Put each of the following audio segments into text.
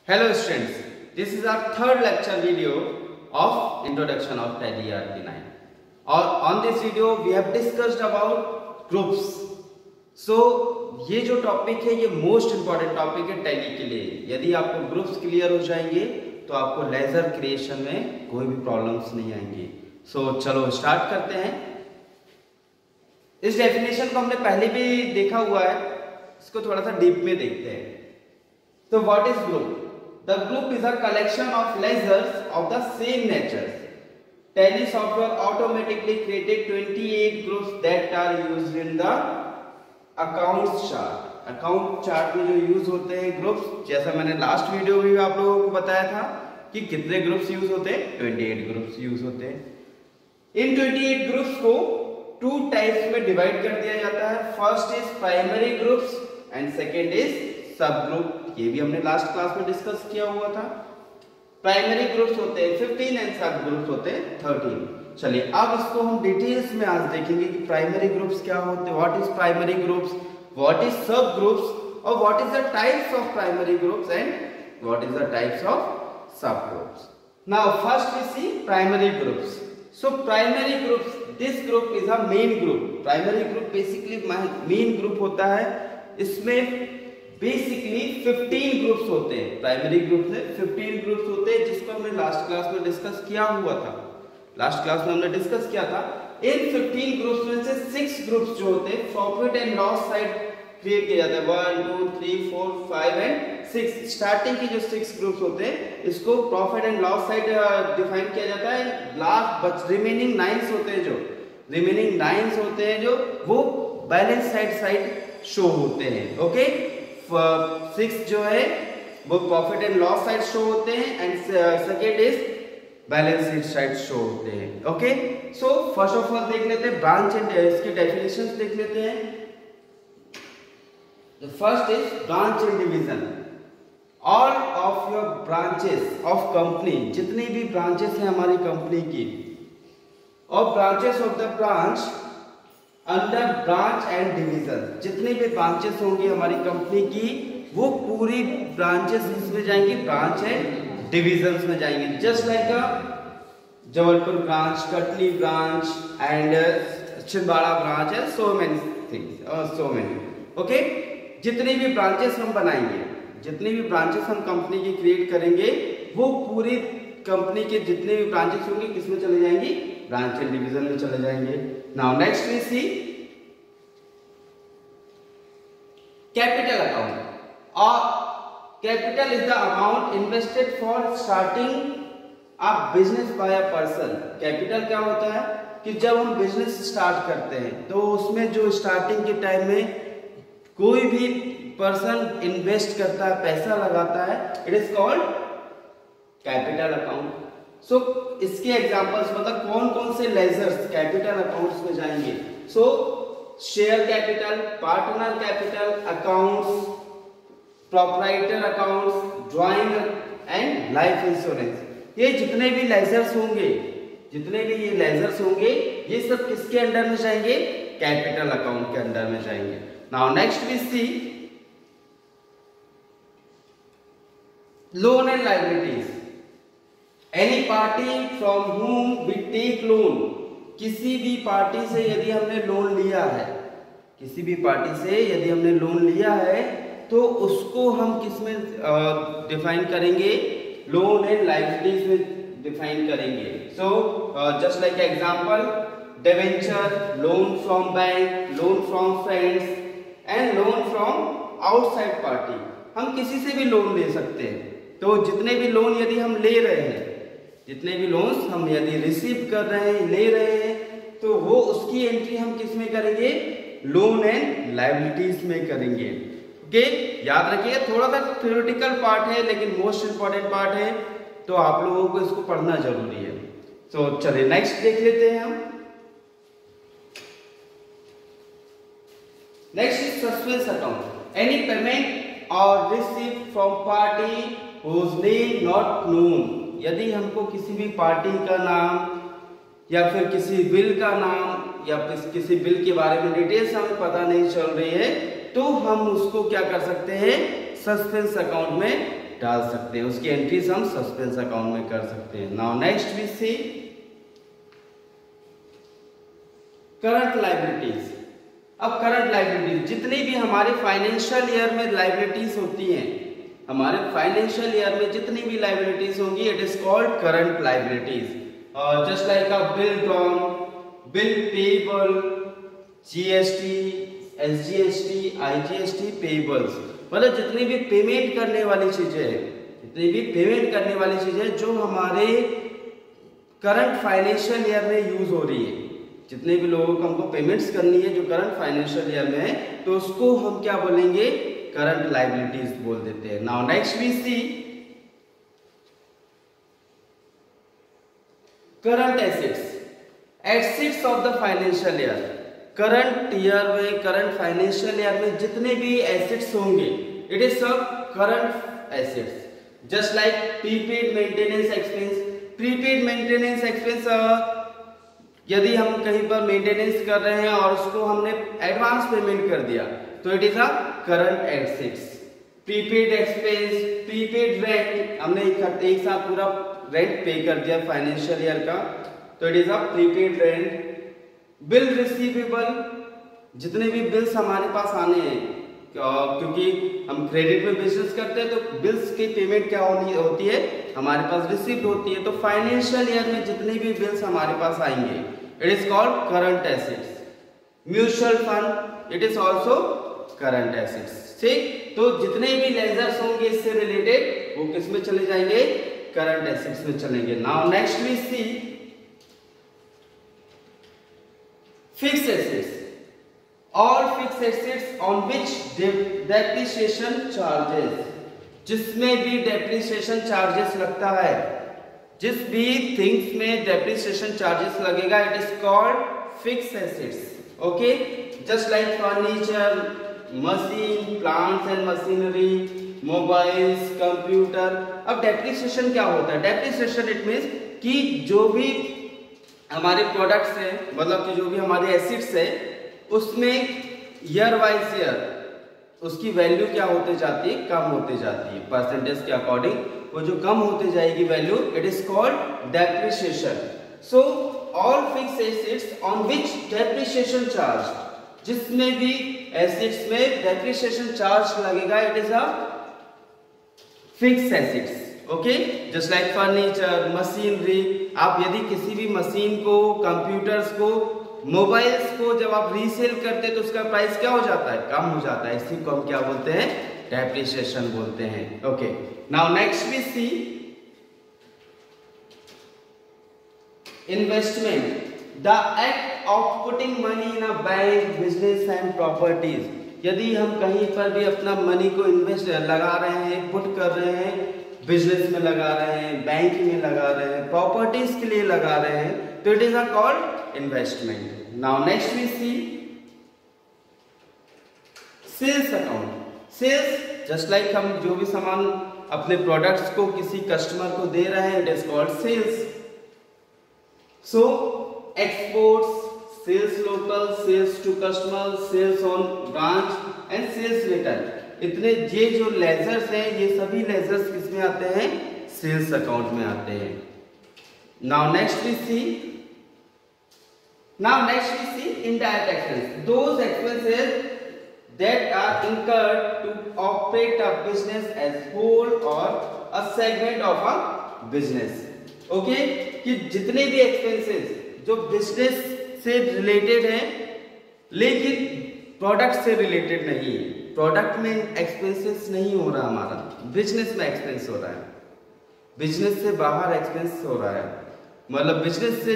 Hello students, this is our third lecture video of Introduction of Tally ERP9. और on this video we have discussed about groups. So ये जो topic है ये most important topic है tally के लिए. यदि आपको ग्रुप्स क्लियर हो जाएंगे तो आपको लेजर क्रिएशन में कोई भी प्रॉब्लम्स नहीं आएंगी. So चलो स्टार्ट करते हैं. इस डेफिनेशन को हमने पहले भी देखा हुआ है, इसको थोड़ा सा डीप में देखते हैं. तो what is group? The group is a collection of lasers of the same nature. Tally software automatically created 28 groups that are used in the accounts chart. Account chart में जो यूज होते हैं ग्रुप्स, जैसा मैंने लास्ट वीडियो में आप लोगों को बताया था कि कितने ग्रुप्स यूज होते हैं, 28 ग्रुप्स यूज होते हैं. इन 28 ग्रुप्स को टू टाइप्स में डिवाइड कर दिया जाता है. First is primary groups and second is सब ग्रुप. ये भी हमने लास्ट क्लास में डिस्कस किया हुआ था. प्राइमरी ग्रुप्स होते हैं 15 एंड सब ग्रुप्स होते हैं 13. चलिए अब इसको हम डिटेल्स में आज देखेंगे कि प्राइमरी ग्रुप्स क्या होते हैं, what is primary groups, what is sub groups और what is the types of primary groups and what is the types of sub groups. Now first we see primary groups. So primary groups, this group is a main group. Primary group basically main group होता है. इसमें basically 15 groups होते हैं. Primary group में 15 groups होते हैं, जिसको हमने लास्ट क्लास में डिस्कस किया हुआ था. लास्ट क्लास में हमने डिस्कस किया था. इन 15 ग्रुप्स में से 6 ग्रुप्स जो होते हैं profit and loss side create किया जाता है. 1 2 3 4 5 एंड 6. स्टार्टिंग की जो 6 ग्रुप्स होते हैं इसको profit and loss side define किया जाता है. लास्ट रिमेनिंग 9 होते हैं जो वो बैलेंस साइड शो होते हैं. ओके, 6 जो है वो profit and loss side show होते हैं and second is balance sheet side show होते हैं. Okay, so first of all देख लेते हैं ब्रांच एंड इसके डेफिनेशंस देख लेते हैं. The first is branch and division. All of your branches of company, जितनी भी ब्रांचेस हैं हमारी कंपनी की, और branches of the branch under branch and division, जितने भी ब्रांचेस होंगी हमारी कंपनी की वो पूरी ब्रांचेस इसमें जाएंगी, ब्रांच एंड डिविजन्स में जाएंगी. Just like Jabalpur branch, Katni branch and Chhindwara branch है, सो मेनी थिंग्स और सो मेनी. ओके, जितनी भी ब्रांचेस हम बनाएंगे, जितनी भी ब्रांचेस हम कंपनी की क्रिएट करेंगे वो पूरी कंपनी के जितने भी ब्रांचेस होंगे किसमें चले जाएंगी, ब्रांच एंड डिवीजन में चले जाएंगे. Now next we see capital account. Or capital is the amount invested for starting a business by a person. Capital क्या होता है कि जब हम बिजनेस स्टार्ट करते हैं तो उसमें जो स्टार्टिंग के टाइम में कोई भी पर्सन इन्वेस्ट करता है, पैसा लगाता है, it is called capital account. So इसके एग्जांपल्स मतलब कौन कौन से लेजर्स कैपिटल अकाउंट्स में जाएंगे. सो share capital, partner capital accounts, proprietor accounts, drawing and life insurance. ये जितने भी लेजर्स होंगे, ये सब किसके अंडर में जाएंगे, कैपिटल अकाउंट के अंडर में जाएंगे. Now next we see loan and liabilities. Any party from whom we take loan, किसी भी पार्टी से यदि हमने लोन लिया है, तो उसको हम किसमें डिफाइन करेंगे, लोन एंड लायबिलिटीज में डिफाइन करेंगे. सो just like example, debenture, loan from bank, loan from friends and loan from outside party. हम किसी से भी लोन ले सकते हैं. तो जितने भी लोन यदि हम ले रहे हैं, जितने भी लोन्स हम यदि रिसीव कर रहे हैं, ले रहे हैं, तो वो उसकी एंट्री हम किस में करेंगे, लोन एंड लायबिलिटीज में करेंगे. ओके, याद रखिए थोड़ा सा थ्योरेटिकल पार्ट है लेकिन मोस्ट इंपॉर्टेंट पार्ट है, तो आप लोगों को इसको पढ़ना जरूरी है. तो चलिए नेक्स्ट देख लेते हैं हम. Next is suspense account. Any payment और receive from party whose name not known. यदि हमको किसी भी पार्टी का नाम या फिर किसी बिल का नाम या किसी बिल के बारे में डिटेल्स हमें पता नहीं चल रही है, तो हम उसको क्या कर सकते हैं, सस्पेंस अकाउंट में डाल सकते हैं, उसकी एंट्रीज हम सस्पेंस अकाउंट में कर सकते हैं। Now next we see current liabilities. अब करंट लायबिलिटीज जितनी भी हमारे फाइनेंशियल ईयर में लायबिलिटीज होती हैं, हमारे फाइनेंशियल ईयर में जितनी भी लायबिलिटीज होंगी, it is called current liabilities. Just like a bill drawn, bill payable, GST, SGST, IGST, payables, मतलब जितनी भी पेमेंट करने वाली चीजें हैं, जितनी भी पेमेंट करने वाली चीजें जो हमारे करंट फाइनेंशियल ईयर में यूज हो रही है, जितने भी लोगों को हमको पेमेंट्स करनी है जो करंट फाइनेंशियल ईयर में है, तो उसको हम क्या बोलेंगे, करंट लायबिलिटीज बोल देते हैं। Now next we see current assets. Assets of the financial year, current year में, करंट फाइनेंशियल ईयर में जितने भी एसेट्स होंगे, इट इज सब current assets. Just like prepaid maintenance expense. Prepaid maintenance expense, यदि हम कहीं पर मेंटेनेंस कर रहे हैं और उसको हमने एडवांस पेमेंट कर दिया, तो it is a current assets. Prepaid expense, prepaid rent, हमने एक साथ पूरा रेंट पे कर दिया फाइनेंशियल ईयर का, तो it is a prepaid rent. Bill receivable, जितने भी बिल्स हमारे पास आने हैं, क्योंकि हम क्रेडिट में बिजनेस करते हैं, तो बिल्स की पेमेंट क्या होती है, हमारे पास रिसीव्ड होती है। तो फाइनेंशियल ईयर में जितने भी बिल्स हमारे पास आएंगे, it is called current assets. Mutual fund, it is also current assets. ठीक, तो जितने भी लेजर्स होंगे इससे रिलेटेड, वो किस में चले जाएंगे, करंट एसेट्स में चलेंगे। Now next we see fixed assets. All fixed assets on which depreciation charges, जिसमें भी depreciation charges लगता है, जिस भी things में depreciation charges लगेगा, it is called fixed assets. Okay, just like furniture, machine, plants and machinery, mobiles, computer. अब depreciation क्या होता है? Depreciation it means कि जो भी हमारे प्रोडक्ट्स हैं, मतलब कि जो भी हमारे एसेट्स है, उसमें ईयर वाइज ईयर उसकी वैल्यू क्या होते जाती है, कम होते जाती है, परसेंटेज के अकॉर्डिंग वो जो कम होते जाएगी value, it is called depreciation. So all fixed assets on which depreciation charge, जिसमें भी एसेट्स में डेप्रिसिएशन चार्ज लगेगा, it is a fixed assets. Okay, just like furniture, machinery. आप यदि किसी भी मशीन को, कंप्यूटर्स को, मोबाइल्स को जब आप रीसेल करते हैं तो उसका प्राइस क्या हो जाता है, कम हो जाता है, इसी को हम क्या बोलते हैं, डेप्रिसिएशन बोलते हैं। Okay, now next we see investment, the act of putting money in a bank, business and properties. यदि हम कहीं पर भी अपना मनी को इन्वेस्ट लगा रहे हैं, पुट कर रहे हैं, बिजनेस में लगा रहे हैं, बैंक में लगा रहे हैं, प्रॉपर्टीज के लिए लगा रहे हैं, तो it is a called investment. Now next we see sales account. Sales, just like हम जो भी सामान अपने प्रोडक्ट्स को किसी कस्टमर को दे रहे हैं, it is called sales. So exports, sales local, sales to customer, sales on branch and sales return. इतने ये जो लेजर्स हैं, ये सभी लेजर्स किसमें आते हैं, सेल्स अकाउंट में आते हैं। Now next we see indirect expense, those expenses that are incurred to operate a business as whole or a segment of a business. Okay, कि जितने भी एक्सपेंसेस जो बिजनेस से रिलेटेड हैं लेकिन प्रोडक्ट से रिलेटेड नहीं है, प्रोडक्ट में एक्सपेंसेस नहीं हो रहा हमारा, बिजनेस में एक्सपेंस हो रहा है, बिजनेस से बाहर एक्सपेंस हो रहा है, मतलब बिजनेस से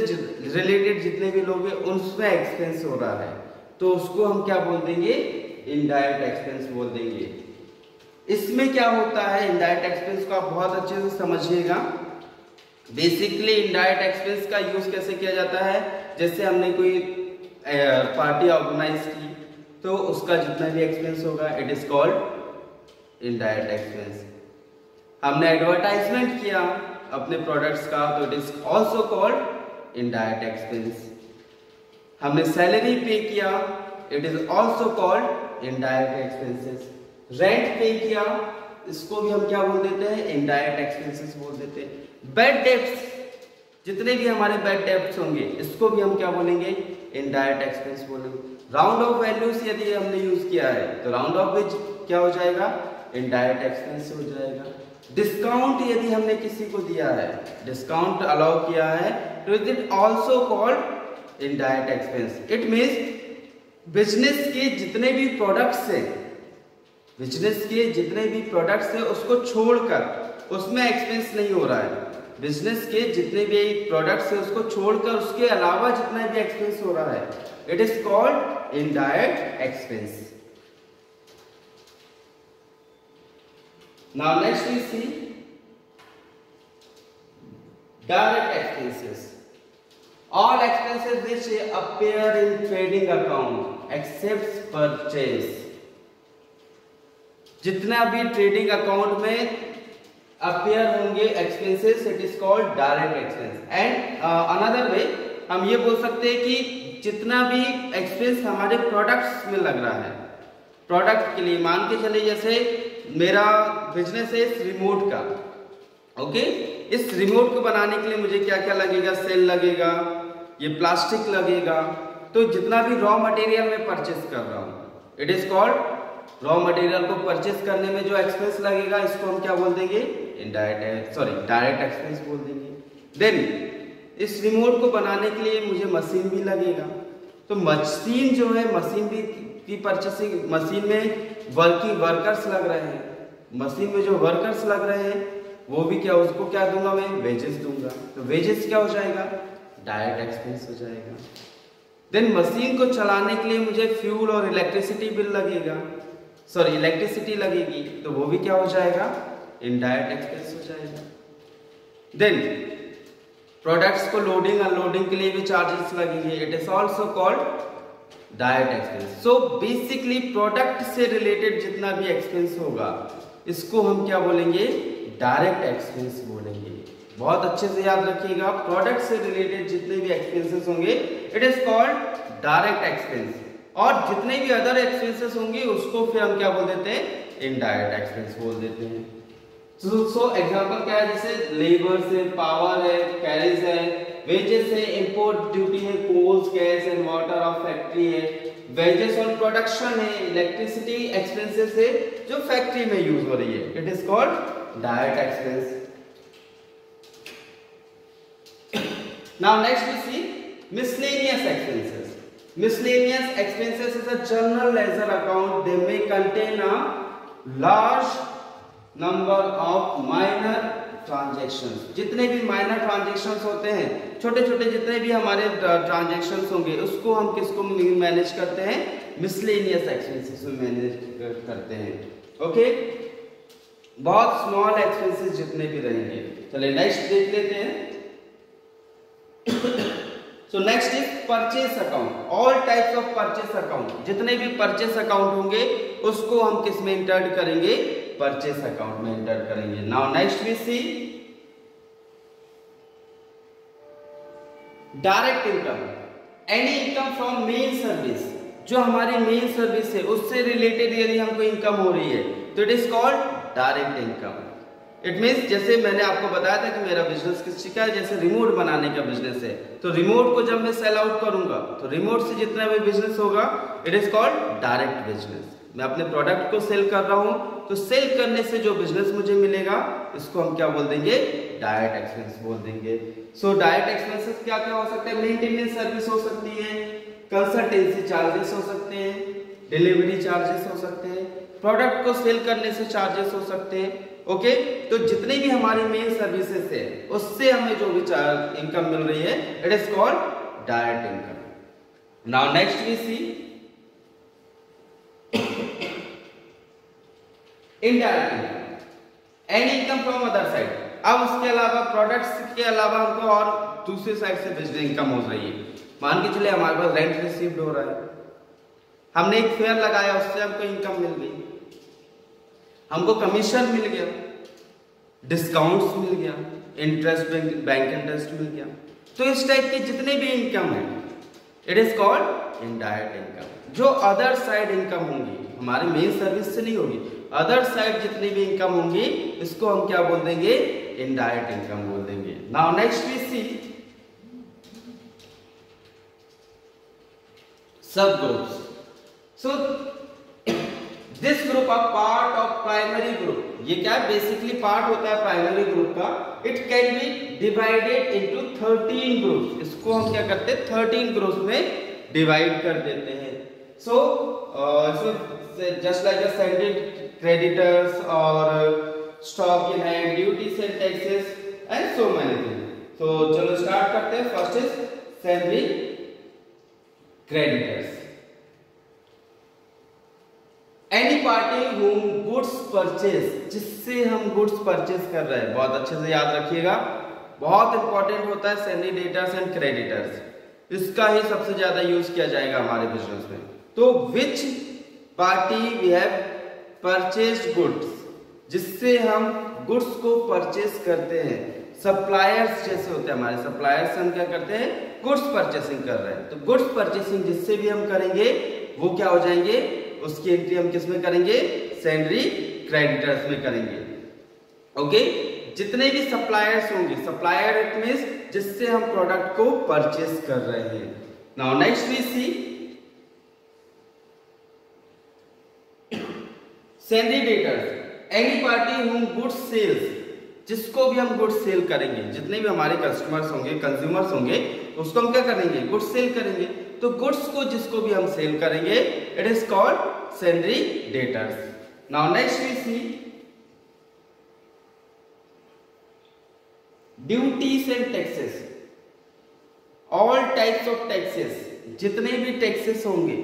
रिलेटेड जितने भी लोग हैं उनमें एक्सपेंस हो रहा है, तो उसको हम क्या बोल देंगे, इनडायरेक्ट एक्सपेंस बोल देंगे। इसमें क्या होता है, इनडायरेक्ट एक्सपेंस को आप बहुत अच्छे से समझिएगा। बेसिकली इनडायरेक्ट एक्सपेंस का यूज कैसे किया जाता है, जैसे हमने कोई पार्टी ऑर्गेनाइज की, तो उसका जितना भी एक्सपेंस होगा, it is called indirect expense. हमने एडवर्टाइजमेंट किया अपने प्रोडक्ट्स का, तो it is also called indirect expense. हमने सैलरी पे किया, it is also called indirect expenses. Rent पे किया, इसको भी हम क्या बोल देते हैं, इनडायरेक्ट एक्सपेंसेस बोल देते हैं। बैड डेब्ट्स, जितने भी हमारे बैड डेब्ट्स होंगे इसको भी हम क्या बोलेंगे, इनडायरेक्ट एक्सपेंस बोलेंगे। राउंड ऑफ वैल्यूज यदि हमने यूज किया है तो राउंड ऑफ विच क्या हो जाएगा, इनडायरेक्ट एक्सपेंस हो जाएगा। डिस्काउंट यदि हमने किसी को दिया है, डिस्काउंट अलाउ किया है, तो it is also called indirect expense. It means business के जितने भी प्रोडक्ट्स हैं, बिजनेस के जितने भी प्रोडक्ट्स हैं उसको छोड़कर उसमें एक्सपेंस नहीं हो रहा है। बिजनेस के जितने भी प्रोडक्ट्स हैं उसको छोड़कर उसके अलावा जितना भी एक्सपेंस हो रहा है, it is called indirect expense. Now next we see direct expenses. All expenses which appear in trading account except purchase. जितना भी ट्रेडिंग अकाउंट में अपीयर होंगे expenses, it is called direct expense. And another way हम ये बोल सकते हैं कि जितना भी एक्सपेंस हमारे प्रोडक्ट्स में लग रहा है, प्रोडक्ट के लिए मान के चले, जैसे मेरा बिजनेस है इस रिमोट का, ओके, इस रिमोट को बनाने के लिए मुझे क्या क्या लगेगा, सेल लगेगा, ये प्लास्टिक लगेगा। तो जितना भी रॉ मटेरियल मैं परचेस कर रहा हूँ, it is called raw material को परचेस करने में जो एक्सपेंस लगेगा इसको हम क्या बोल देंगे, डायरेक्ट एक्सपेंस बोल देंगे। देन इस रिमोट को बनाने के लिए मुझे मशीन भी लगेगा, तो मशीन जो है, मशीन भी की परचेसिंग, मशीन में वर्किंग वर्कर्स लग रहे हैं, मशीन में जो वर्कर्स लग रहे हैं वो भी क्या, उसको क्या दूंगा मैं, वेजेस दूंगा। तो वेजेस क्या हो जाएगा, डायरेक्ट एक्सपेंस हो जाएगा। देन मशीन को चलाने के लिए मुझे फ्यूल और इलेक्ट्रिसिटी बिल लगेगा, सॉरी इलेक्ट्रिसिटी लगेगी, तो वो भी क्या हो जाएगा, इनडायरेक्ट एक्सपेंस हो जाएगा। देन प्रोडक्ट्स को लोडिंग अनलोडिंग के लिए भी चार्जेस लगेंगे, it is also called direct expense. So basically product से रिलेटेड जितना भी एक्सपेंस होगा इसको हम क्या बोलेंगे, डायरेक्ट एक्सपेंस बोलेंगे। बहुत अच्छे से याद रखिएगा, प्रोडक्ट से रिलेटेड जितने भी एक्सपेंसेस होंगे it is called direct expense, और जितने भी अदर एक्सपेंसेस होंगे उसको फिर हम क्या बोल देते हैं, इनडायरेक्ट एक्सपेंस बोल देते हैं। सो एग्जांपल क्या है, जैसे लेबर है, पावर है, कैरेज है, वेजेस है, इंपोर्ट ड्यूटी है, coals, gas and water of factory है, वेजेस ऑन प्रोडक्शन है, इलेक्ट्रिसिटी एक्सपेंसेस है जो फैक्ट्री में यूज हो रही है, it is called direct expense. Now next we see miscellaneous expenses. Miscellaneous expenses is a general ledger account. They may contain a large number of minor transactions. जितने भी minor transactions होते हैं, छोटे छोटे जितने भी हमारे ट्रांजेक्शंस होंगे उसको हम किसको मैनेज करते हैं, मिसलेनियस एक्सपेंसेस में मैनेज करते हैं। ओके, बहुत स्मॉल एक्सपेंसेस जितने भी रहेंगे। चलिए नेक्स्ट देख लेते हैं। So next is purchase account. All types of purchase account, जितने भी परचेस अकाउंट होंगे उसको हम किस में इंटर करेंगे, परचेस अकाउंट में इंटर करेंगे। Now next we see direct income. Any income from main service, जो हमारी मेन सर्विस है उससे रिलेटेड यदि हमको इनकम हो रही है तो it is called direct income. It means जैसे मैंने आपको बताया था कि मेरा बिजनेस किस चीज का है, जैसे रिमोट बनाने का बिजनेस है, तो रिमोट को जब मैं सेल आउट करूंगा तो रिमोट से जितना भी बिजनेस होगा it is called direct business. मैं अपने प्रोडक्ट को सेल कर रहा हूं तो सेल करने से जो बिजनेस मुझे मिलेगा इसको हम क्या बोल देंगे, डायरेक्ट एक्सपेंस बोल देंगे। सो डायरेक्ट एक्सपेंसेस क्या क्या हो सकते हैं, मेंटेनेंस सर्विस हो सकती है, कंसल्टेंसी चार्जेस हो सकते हैं, डिलीवरी चार्जेस हो सकते हैं, प्रोडक्ट को सेल करने से चार्जेस हो सकते हैं। ओके, तो जितनी भी हमारी मेन सर्विसेज है उससे हमें जो भी इनकम मिल रही है it is called direct income. Now next we see indirect income. Any income from other side. अब उसके अलावा प्रोडक्ट्स के अलावा हमको और दूसरी साइड से बिजनेस इनकम हो रही है। मान के चले हमारे पास रेंट रिसीव्ड हो रहा है, हमने एक फेयर लगाया उससे हमको इनकम मिल गई, हमको कमीशन मिल गया, डिस्काउंट्स मिल गया, इंटरेस्ट बैंक इंटरेस्ट मिल गया। तो इस टाइप के जितने भी इनकम है it is called indirect income. जो अदर साइड इनकम होंगी हमारे मेन सर्विस से नहीं होगी, अदर साइड जितनी भी इनकम होंगी इसको हम क्या बोल देंगे, इनडायरेक्ट इनकम बोल देंगे। Now next we see sub groups. So this group are part of primary group. ये क्या है, बेसिकली पार्ट होता है प्राइमरी ग्रुप का। It can be divided into 13 groups. इसको हम क्या करते हैं, 13 ग्रुप्स में डिवाइड कर देते हैं। So just like sundry creditors और stock in hand, duties and taxes and so many things. तो चलो स्टार्ट करते हैं। First is sundry creditors. Any party whom goods purchase, जिससे हम गुड्स परचेज कर रहे हैं, बहुत अच्छे से याद रखिएगा, बहुत इंपॉर्टेंट होता है सैंडरी डेटर्स एंड क्रेडिटर्स। इसका ही सबसे ज्यादा यूज किया जाएगा हमारे बिजनेस में। तो which party we have purchased goods, जिससे हम गुड्स को परचेज करते हैं। सप्लायर्स जैसे होते हैं हमारे, सप्लायर्स हम क्या करते हैं, गुड्स परचेसिंग कर रहे हैं। तो गुड्स परचेसिंग जिससे भी हम करेंगे वो क्या हो जाएंगे, उसकी एंट्री हम किस में करेंगे, सैंडरी क्रेडिटर्स में करेंगे। ओके, जितने भी सप्लायर्स होंगे, सप्लायर इट मींस जिससे हम प्रोडक्ट को परचेस कर रहे हैं। Now next we see sundry debtors. Any party whom goods sales, जिसको भी हम गुड्स सेल करेंगे, जितने भी हमारे कस्टमर्स होंगे, कंज्यूमर्स होंगे, उसको हम क्या करेंगे, गुड्स सेल करेंगे। तो गुड्स को जिसको भी हम सेल करेंगे it is called sundry debtors. Now next we see duties and taxes. All types of taxes, जितने भी टैक्सेस होंगे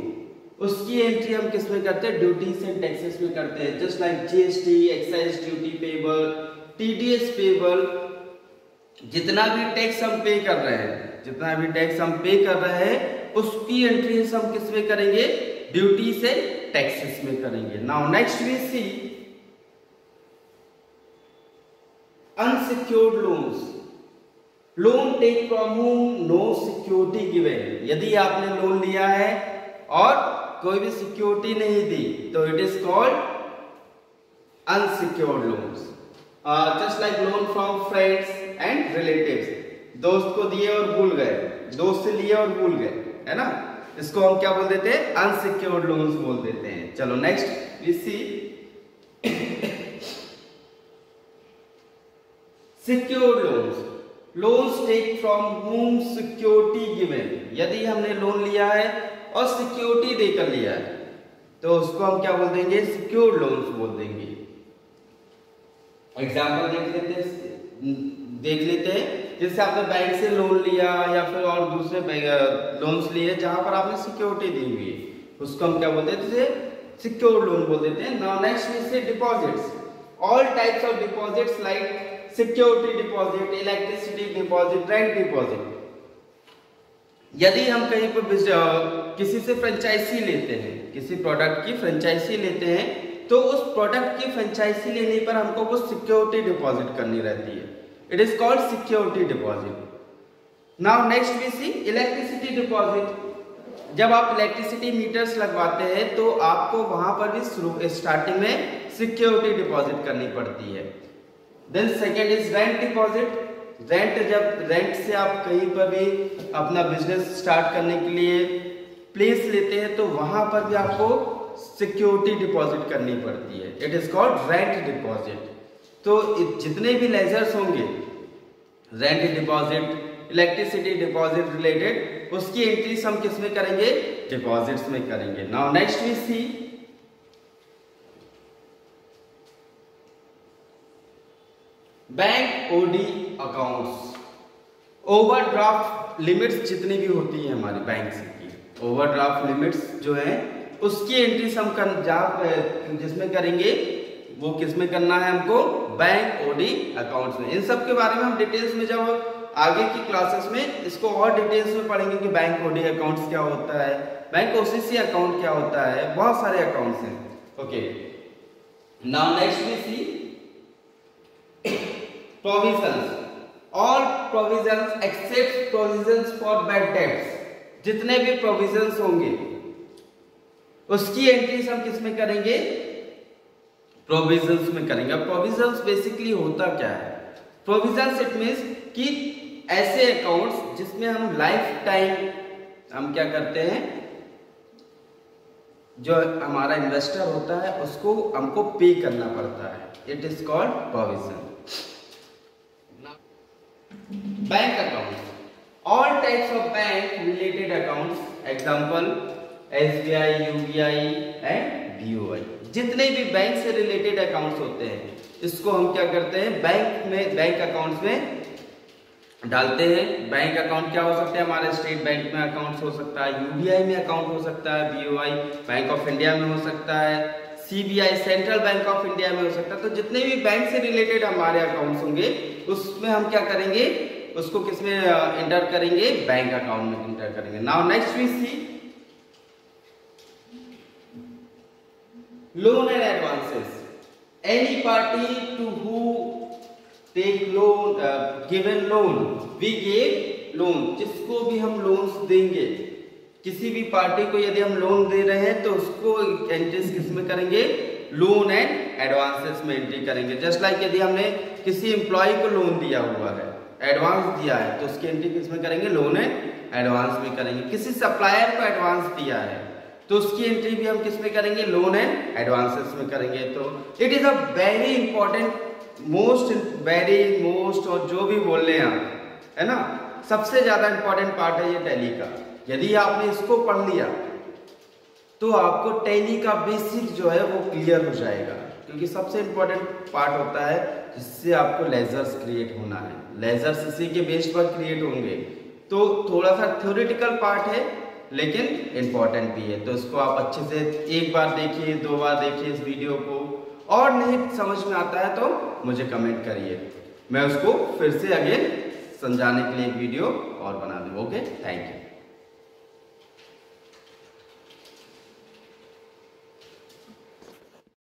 उसकी एंट्री हम किस में करते हैं, ड्यूटीज एंड टैक्सेस में करते हैं। Just like GST, excise duty payable, TDS payable, जितना भी टैक्स हम पे कर रहे हैं, जितना भी टैक्स हम पे कर रहे हैं उसकी एंट्री हम किस में करेंगे, ड्यूटी से टैक्सेस में करेंगे। Now next we see unsecured loans. Loan take from whom no security given. यदि आपने लोन लिया है और कोई भी सिक्योरिटी नहीं दी तो it is called unsecured loans. Just like loan from friends and relatives, दोस्त को दिए और भूल गए, दोस्त से लिए और भूल गए, है ना, इसको हम क्या बोल देते हैं, अनसिक्योर्ड लोन्स बोल देते हैं। चलो next we see secured loans. Loans take from whom security given. यदि हमने लोन लिया है और सिक्योरिटी देकर लिया है तो उसको हम क्या बोल देंगे, सिक्योर्ड लोन्स बोल देंगे। एग्जाम्पल देख लेते हैं। जैसे आपने बैंक से लोन लिया या फिर और दूसरे लोन्स लिए जहां पर आपने सिक्योरिटी दी हुई है, उसको हम क्या बोल देते हैं, सिक्योर्ड लोन बोल देते हैं। नाउ नेक्स्ट वी से deposits. All types of deposits like security deposit, electricity deposit, rent deposit. यदि हम कहीं पर किसी से फ्रेंचाइजी लेते हैं, किसी प्रोडक्ट की फ्रेंचाइजी लेते हैं, तो उस प्रोडक्ट की फ्रेंचाइजी लेने पर हमको वो सिक्योरिटी डिपॉजिट करनी रहती है। It is called security deposit. Now next we see electricity deposit. जब आप इलेक्ट्रिसिटी मीटर्स लगवाते हैं तो आपको वहां पर भी स्टार्टिंग में सिक्योरिटी डिपॉजिट करनी पड़ती है। Then second is rent deposit. Rent, जब रेंट से आप कहीं पर भी अपना बिजनेस स्टार्ट करने के लिए प्लेस लेते हैं तो वहां पर भी आपको सिक्योरिटी डिपॉजिट करनी पड़ती है। It is called rent deposit. तो जितने भी लेजर्स होंगे, rent deposit, electricity deposit related, उसकी एंट्रीज हम किस में करेंगे, डिपॉजिट्स में करेंगे। Now next we see bank OD accounts. Overdraft limits जितनी भी होती है हमारी बैंक से की, ओवरड्राफ्ट लिमिट्स जो है उसकी एंट्रीज हम जिसमें करेंगे वो किसमें करना है हमको, बैंक ओडी अकाउंट्स में। इन सब के बारे में हम डिटेल्स में जब आगे की क्लासेस में इसको और डिटेल्स में पढ़ेंगे कि बैंक ओडी अकाउंट्स क्या होता है, बैंक ओसीसी अकाउंट क्या होता है, बहुत सारे अकाउंट्स हैं। Okay, now next we see provisions. All provisions except provisions for bad debts. जितने भी प्रोविजंस होंगे उसकी एंट्रीज हम किसमें करेंगे, प्रोविजंस में करेंगे। अब प्रोविजंस बेसिकली होता क्या है? प्रोविजंस इट मींस कि ऐसे अकाउंट्स जिसमें हम लाइफ टाइम हम क्या करते हैं, जो हमारा इन्वेस्टर होता है उसको हमको पे करना पड़ता है, it is called provision. Bank account, all types of bank related accounts, example SBI, UBI and BOI। जितने भी बैंक से रिलेटेड अकाउंट्स होते हैं इसको हम क्या करते हैं, बैंक अकाउंट्स में डालते हैं। बैंक अकाउंट क्या हो सकते हैं, हमारे स्टेट बैंक में अकाउंट हो सकता है, UBI में अकाउंट हो सकता है, BOI बैंक ऑफ इंडिया में हो सकता है, CBI central bank of India में हो सकता है। तो जितने भी बैंक से रिलेटेड हमारे अकाउंट्स होंगे उसमें हम क्या करेंगे, उसको किसमें एंटर करेंगे, बैंक अकाउंट में एंटर करेंगे। Now next we see loan and advances. Any party to who take loan, given loan, we give loan. जिसको भी हम लोन्स देंगे, किसी भी पार्टी को यदि हम लोन दे रहे हैं तो उसको एंट्रीज किसमें करेंगे, लोन एंड एडवांसेस में एंट्री करेंगे। जस्ट लाइक यदि हमने किसी एम्प्लॉय को लोन दिया हुआ है, एडवांस दिया है, तो उसकी एंट्री किसमें करेंगे, लोन एंड एडवांस में करेंगे। किसी सप्लायर को एडवांस दिया है तो उसकी एंट्री भी हम किसमें करेंगे, लोन एंड एडवांसेस में करेंगे। तो it is a very important most और जो भी बोल रहे हैं है ना, सबसे ज्यादा इंपॉर्टेंट पार्ट है ये टैली का। यदि आपने इसको पढ़ लिया तो आपको टैली का बेसिक जो है वो क्लियर हो जाएगा, क्योंकि सबसे इंपॉर्टेंट पार्ट होता है जिससे आपको लेजर्स क्रिएट होना है। लेजर्स इसी के बेस पर क्रिएट होंगे। तो थोड़ा सा थ्योरेटिकल पार्ट है लेकिन इंपॉर्टेंट भी है। तो इसको आप अच्छे से एक बार देखिए, 2 बार देखिए इस वीडियो को, और नहीं समझ में आता है तो मुझे कमेंट करिए, मैं उसको फिर से अगेन समझाने के लिए एक वीडियो और बना दूँ। Okay, thank you.